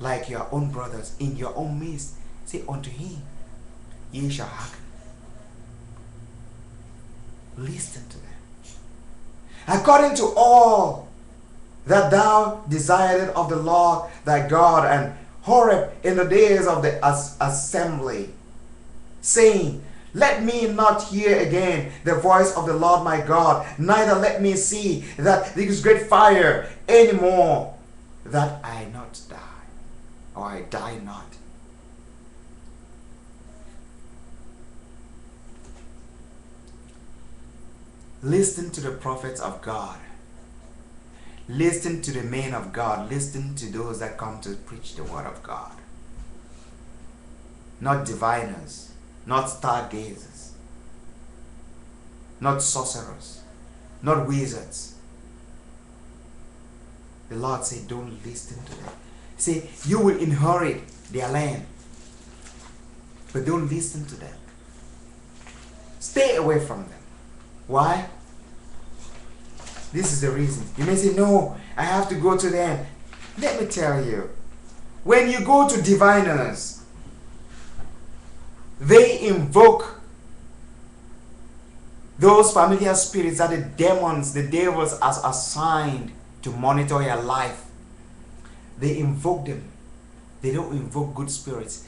like your own brothers in your own midst. Say, unto him ye shall hearken. Listen to them. According to all that thou desired of the Lord thy God, and Horeb in the days of the assembly, saying, "Let me not hear again the voice of the Lord my God, neither let me see that this great fire anymore, that I not die, or I die not." Listen to the prophets of God. Listen to the men of God. Listen to those that come to preach the word of God. Not diviners, not stargazers. not sorcerers, not wizards. The Lord said, don't listen to them. Say, you will inherit their land, but don't listen to them. Stay away from them. Why? This is the reason. You may say, no, I have to go to them. Let me tell you, when you go to diviners, they invoke those familiar spirits that the demons, the devils has assigned to monitor your life. They invoke them. They don't invoke good spirits.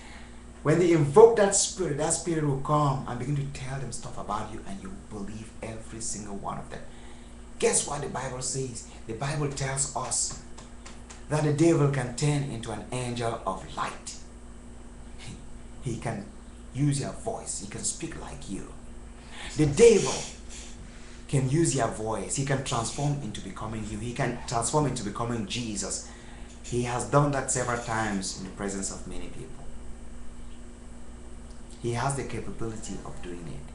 When they invoke that spirit will come and begin to tell them stuff about you, and you believe every single one of them. Guess what the Bible says? The Bible tells us that the devil can turn into an angel of light. He can use your voice. He can speak like you. The devil can use your voice. He can transform into becoming you. He can transform into becoming Jesus. He has done that several times in the presence of many people. He has the capability of doing it.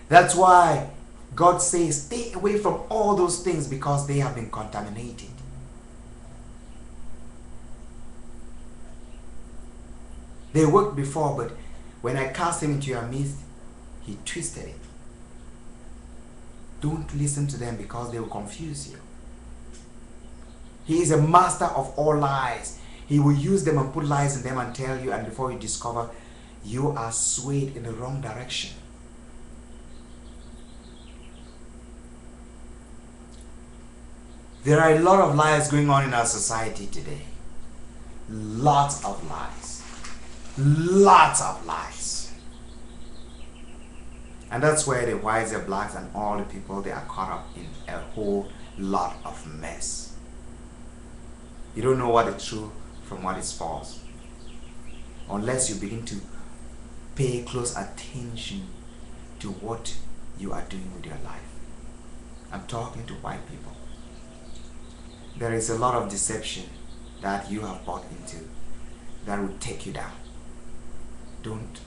That's why God says, stay away from all those things, because they have been contaminated. They worked before, but when I cast him into your midst, he twisted it. Don't listen to them, because they will confuse you. He is a master of all lies. He will use them and put lies in them and tell you, and before you discover, you are swayed in the wrong direction. There are a lot of lies going on in our society today. Lots of lies. Lots of lies. And that's where the whites, the blacks, and all the people, they are caught up in a whole lot of mess. You don't know what is true from what is false, unless you begin to pay close attention to what you are doing with your life. I'm talking to white people. There is a lot of deception that you have bought into that will take you down. Don't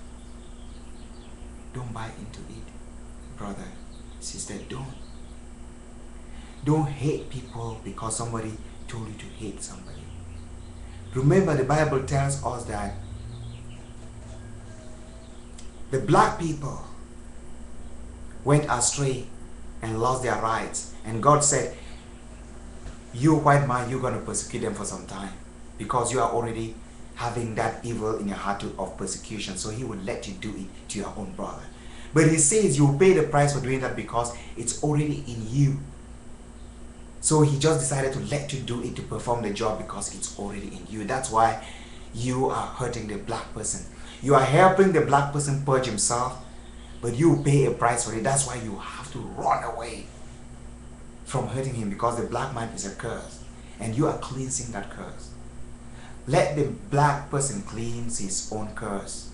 buy into it, brother, sister. Don't hate people because somebody told you to hate somebody. Remember, the Bible tells us that the black people went astray and lost their rights, and God said, you white man, you're going to persecute them for some time, because you are already having that evil in your heart of persecution. So he will let you do it to your own brother. But he says you will pay the price for doing that, because it's already in you. So he just decided to let you do it to perform the job, because it's already in you. That's why you are hurting the black person. You are helping the black person purge himself, but you pay a price for it. That's why you have to run away from hurting him, because the black man is a curse, and you are cleansing that curse. Let the black person cleanse his own curse.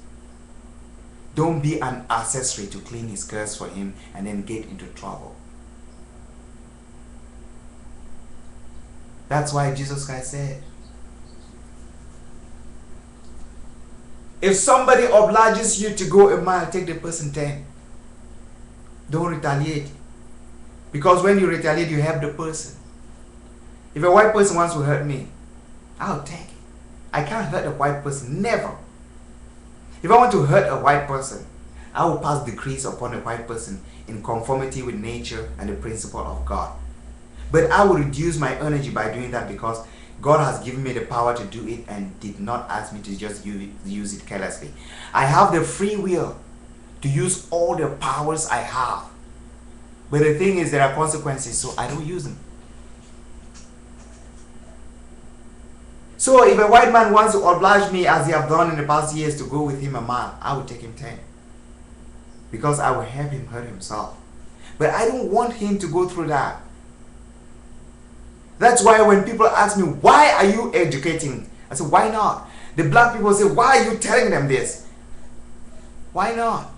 Don't be an accessory to clean his curse for him and then get into trouble. That's why Jesus Christ said, if somebody obliges you to go a mile, take the person 10. Don't retaliate. Because when you retaliate, you help the person. If a white person wants to hurt me, I'll take it. I can't hurt a white person. Never. If I want to hurt a white person, I will pass decrees upon a white person in conformity with nature and the principle of God. But I will reduce my energy by doing that, because God has given me the power to do it and did not ask me to just use it carelessly. I have the free will to use all the powers I have. But the thing is, there are consequences, so I don't use them. So if a white man wants to oblige me, as he have done in the past years, to go with him a mile, I will take him 10. Because I will help him hurt himself. But I don't want him to go through that. That's why when people ask me, why are you educating? I say, why not? The black people say, why are you telling them this? Why not?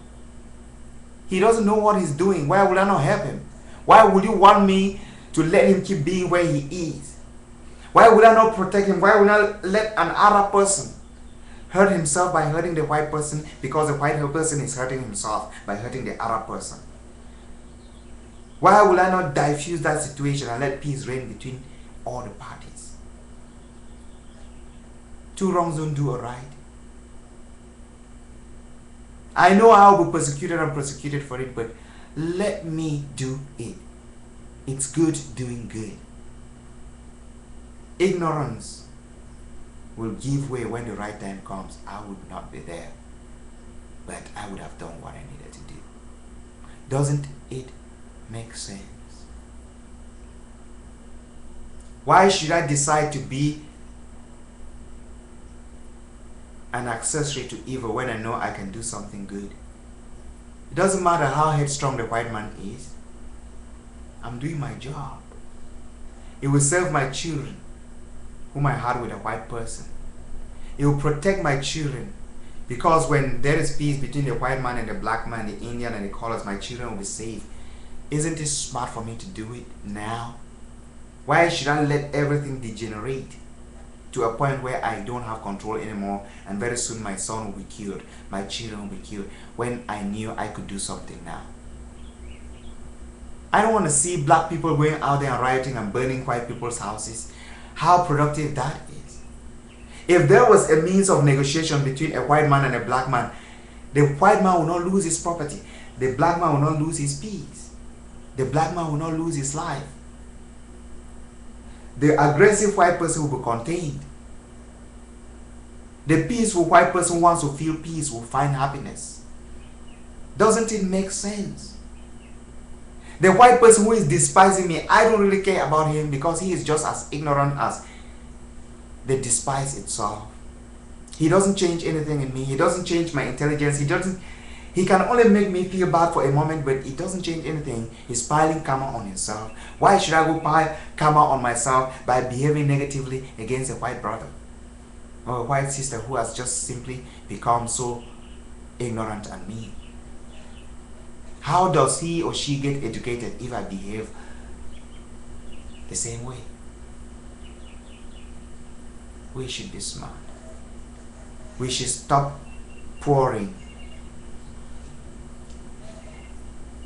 He doesn't know what he's doing. Why would I not help him? Why would you want me to let him keep being where he is? Why would I not protect him? Why would I not let an Arab person hurt himself by hurting the white person? Because the white person is hurting himself by hurting the Arab person. Why will I not diffuse that situation and let peace reign between all the parties? Two wrongs don't do a right. I know I'll be persecuted and persecuted for it, but let me do it. It's good doing good. Ignorance will give way when the right time comes. I would not be there, but I would have done what I needed to do. Doesn't it make sense? Why should I decide to be an accessory to evil when I know I can do something good? It doesn't matter how headstrong the white man is. I'm doing my job. It will serve my children, whom I had with a white person. It will protect my children, because when there is peace between the white man and the black man, the Indian and the colors, my children will be safe. Isn't it smart for me to do it now? Why should I let everything degenerate to a point where I don't have control anymore, and very soon my son will be killed, my children will be killed, when I knew I could do something now? I don't want to see black people going out there and rioting and burning white people's houses. How productive that is. If there was a means of negotiation between a white man and a black man, the white man will not lose his property, the black man will not lose his peace, the black man will not lose his life. The aggressive white person will be contained. The peaceful white person who wants to feel peace will find happiness. Doesn't it make sense? The white person who is despising me, I don't really care about him, because he is just as ignorant as the despise itself. He doesn't change anything in me. He doesn't change my intelligence. He can only make me feel bad for a moment, but it doesn't change anything. He's piling karma on himself. Why should I go pile karma on myself by behaving negatively against a white brother or a white sister who has just simply become so ignorant and mean? How does he or she get educated if I behave the same way? We should be smart. We should stop pouring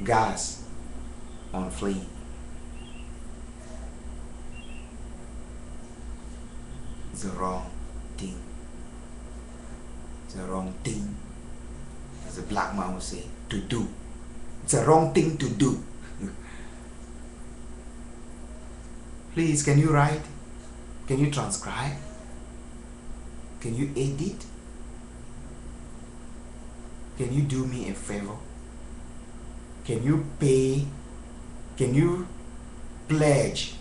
gas on flame. It's the wrong thing. It's the wrong thing, as a black man would say, to do. It's a wrong thing to do. Please, can you write? Can you transcribe? Can you edit? Can you do me a favor? Can you pay? Can you pledge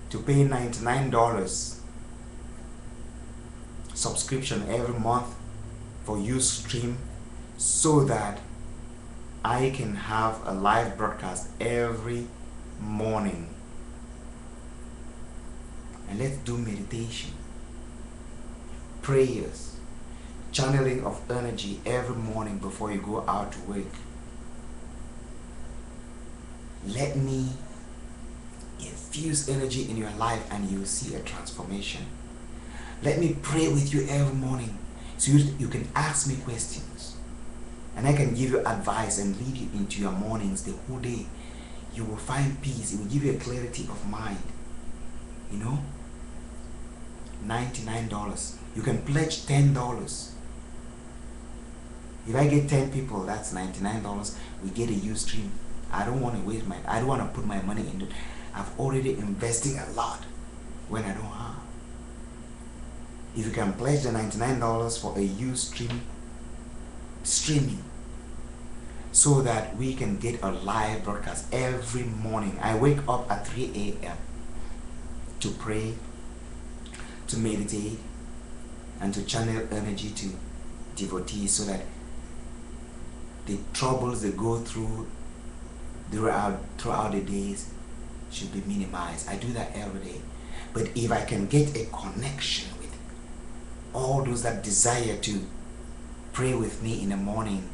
to pay $99 subscription every month for Ustream, so that I can have a live broadcast every morning? And let's do meditation, prayers, channeling of energy every morning before you go out to work. Let me infuse energy in your life and you'll see a transformation. Let me pray with you every morning so you can ask me questions, and I can give you advice and lead you into your mornings the whole day. You will find peace. It will give you a clarity of mind. You know, $99. You can pledge $10. If I get 10 people, that's $99. We get a Ustream. I don't want to waste I don't want to put my money into it. I've already investing a lot when I don't have. If you can pledge the $99 for a Ustream streaming, so that we can get a live broadcast every morning. I wake up at 3 a.m. to pray, to meditate, and to channel energy to devotees, so that the troubles they go through throughout the days should be minimized. I do that every day. But if I can get a connection with all those that desire to pray with me in the morning,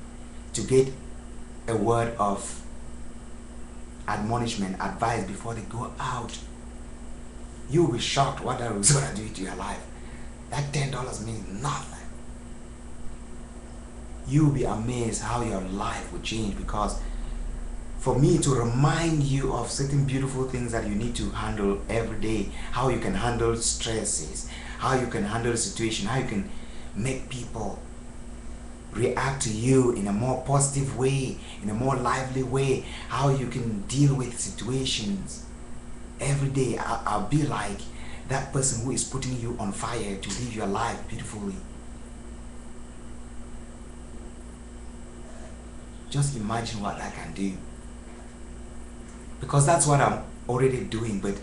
to get a word of admonishment, advice before they go out, you'll be shocked what that is going to do to your life. That $10 means nothing. You'll be amazed how your life will change, because for me to remind you of certain beautiful things that you need to handle every day. How you can handle stresses, how you can handle situation, how you can make people react to you in a more positive way, in a more lively way, how you can deal with situations. Every day I'll be like that person who is putting you on fire to live your life beautifully. Just imagine what I can do. Because that's what I'm already doing, but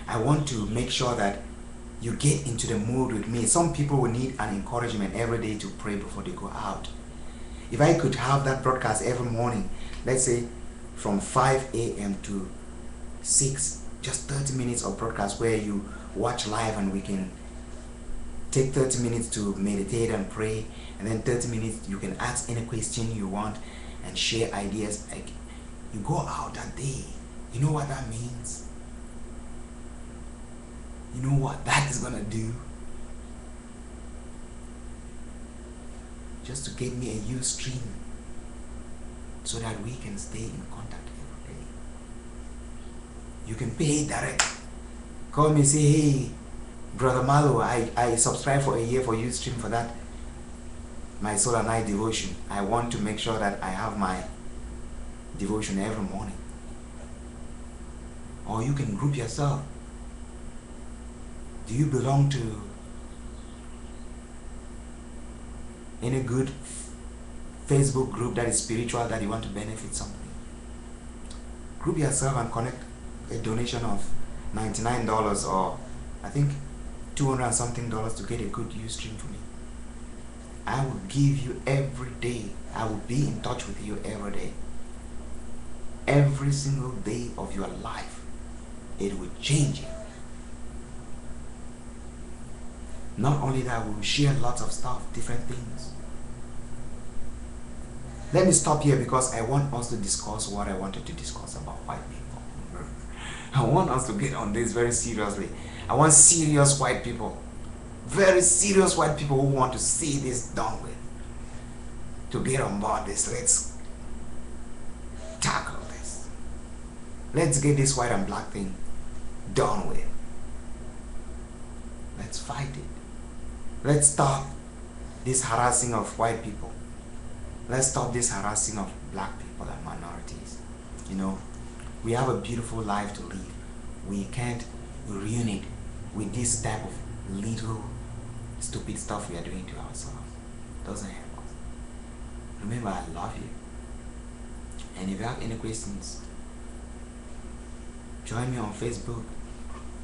I want to make sure that you get into the mood with me. Some people will need an encouragement every day to pray before they go out. If I could have that broadcast every morning, let's say from 5 a.m. to 6, just 30 minutes of broadcast where you watch live and we can take 30 minutes to meditate and pray, and then 30 minutes you can ask any question you want and share ideas. Like, you go out that day, you know what that means? You know what that is gonna do? Just to get me a Ustream so that we can stay in contact every day. You can pay direct. Call me, say, hey, Brother Malo, I subscribe for a year for Ustream for that. My soul and I devotion. I want to make sure that I have my devotion every morning. Or you can group yourself. Do you belong to any good Facebook group that is spiritual, that you want to benefit something? Group yourself and connect a donation of $99 or I think $200 and something to get a good Ustream for me. I will give you every day. I will be in touch with you every day. Every single day of your life, it will change it. Not only that, we will share lots of stuff, different things. Let me stop here because I want us to discuss what I wanted to discuss about white people. I want us to get on this very seriously. I want serious white people. Very serious white people who want to see this done with. To get on board this. Let's tackle this. Let's get this white and black thing done with. Let's fight it. Let's stop this harassing of white people. Let's stop this harassing of black people and minorities. You know, we have a beautiful life to live. We can't ruin it with this type of little stupid stuff we are doing to ourselves. Doesn't help us. Remember, I love you. And if you have any questions, join me on Facebook,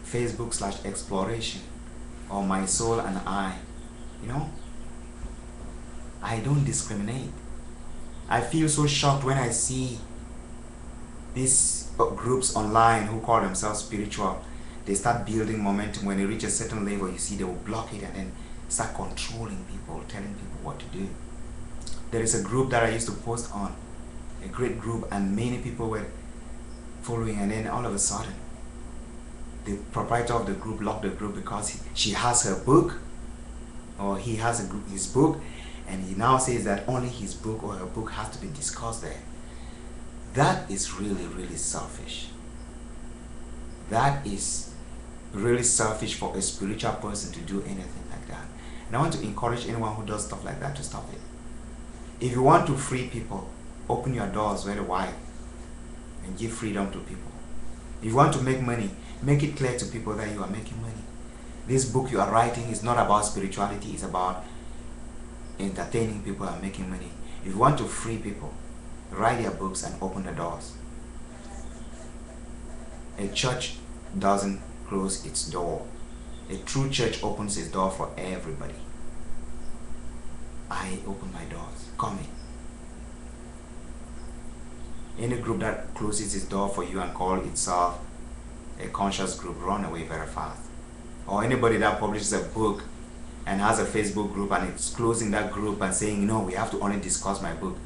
Facebook/exploration, or My Soul and I. You know, I don't discriminate. I feel so shocked when I see these groups online who call themselves spiritual. They start building momentum. When they reach a certain level, you see they will block it and then start controlling people, telling people what to do. There is a group that I used to post on, a great group, and many people were following, and then all of a sudden the proprietor of the group locked the group because she has her book, or he has his book, and he now says that only his book or her book has to be discussed there. That is really, really selfish. That is really selfish for a spiritual person to do anything like that. And I want to encourage anyone who does stuff like that to stop it. If you want to free people, open your doors very wide and give freedom to people. If you want to make money, make it clear to people that you are making money. This book you are writing is not about spirituality, it's about entertaining people and making money. If you want to free people, write their books and open the doors. A church doesn't close its door. A true church opens its door for everybody. I open my doors. Come in. Any group that closes its door for you and call itself a conscious group, run away very fast. Or anybody that publishes a book and has a Facebook group and it's closing that group and saying, no, we have to only discuss my book.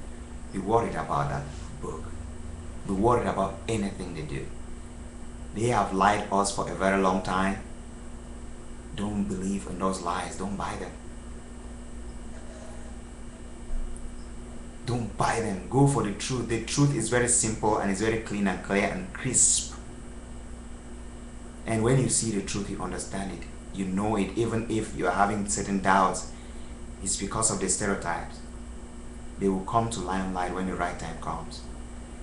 Be worried about that book. Be worried about anything they do. They have lied us for a very long time. Don't believe in those lies. Don't buy them. Don't buy them. Go for the truth. The truth is very simple and it's very clean and clear and crisp. And when you see the truth, you understand it. You know it, even if you are having certain doubts. It's because of the stereotypes. They will come to limelight when the right time comes.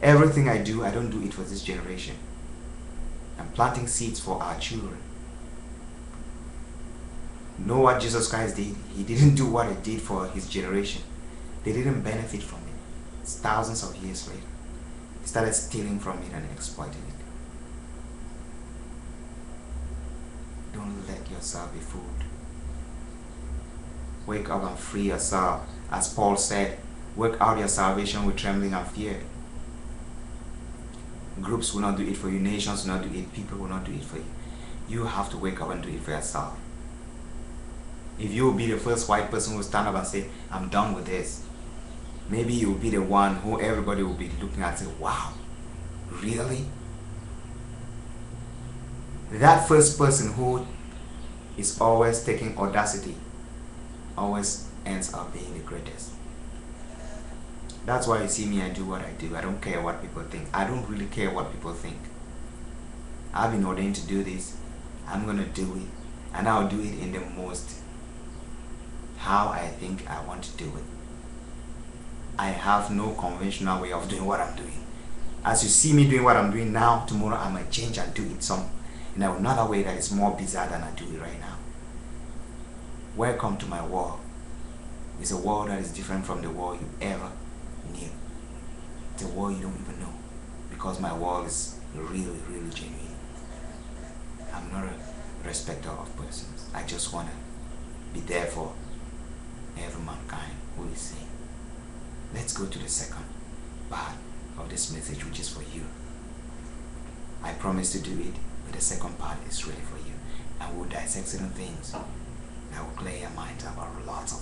Everything I do, I don't do it for this generation. I'm planting seeds for our children. Know what Jesus Christ did? He didn't do what he did for his generation. They didn't benefit from it. It's thousands of years later. He started stealing from it and exploiting it. Don't let yourself be fooled. Wake up and free yourself. As Paul said, work out your salvation with trembling and fear. Groups will not do it for you. Nations will not do it. People will not do it for you. You have to wake up and do it for yourself. If you will be the first white person who will stand up and say, I'm done with this, maybe you will be the one who everybody will be looking at and say, wow, really? That first person who is always taking audacity always ends up being the greatest. That's why you see me, I do what I do. I don't care what people think. I don't really care what people think. I've been ordained to do this. I'm going to do it. And I'll do it in the most how I think I want to do it. I have no conventional way of doing what I'm doing. As you see me doing what I'm doing now, tomorrow I might change and do it in another way that is more bizarre than I do it right now. Welcome to my world. It's a world that is different from the world you ever knew. It's a world you don't even know, because my world is really, really genuine. I'm not a respecter of persons. I just want to be there for every mankind who is saved. Let's go to the second part of this message, which is for you. I promise to do it, but the second part is really for you. And we'll dissect certain things that will clear your mind about lots of